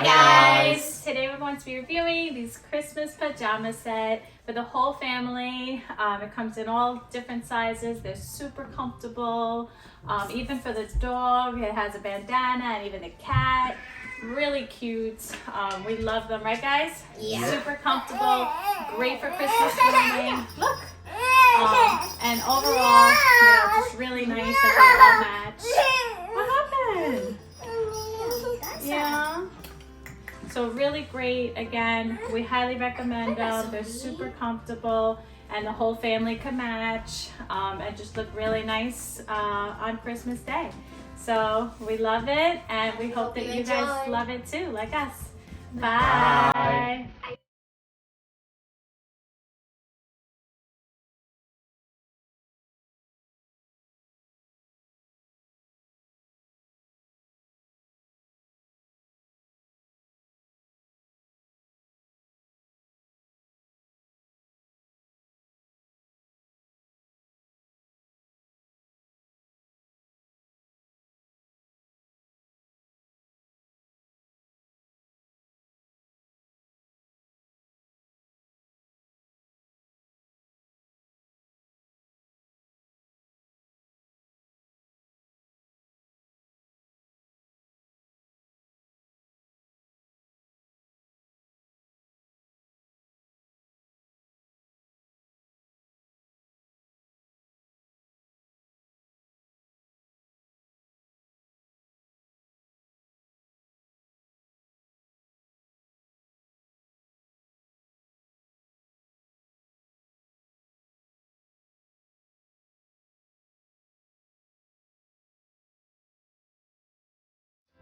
guys! Today we're going to be reviewing these Christmas pajama set for the whole family. It comes in all different sizes. They're super comfortable. Even for the dog, it has a bandana, and even the cat. Really cute. We love them, right guys? Yeah. Super comfortable. Great for Christmas morning. Look! And overall, just really nice that they all match. What happened? Yeah. So really great. Again, we highly recommend them. They're super comfortable and the whole family can match and just look really nice on Christmas Day. So we love it and we hope that you guys love it too, like us. Bye.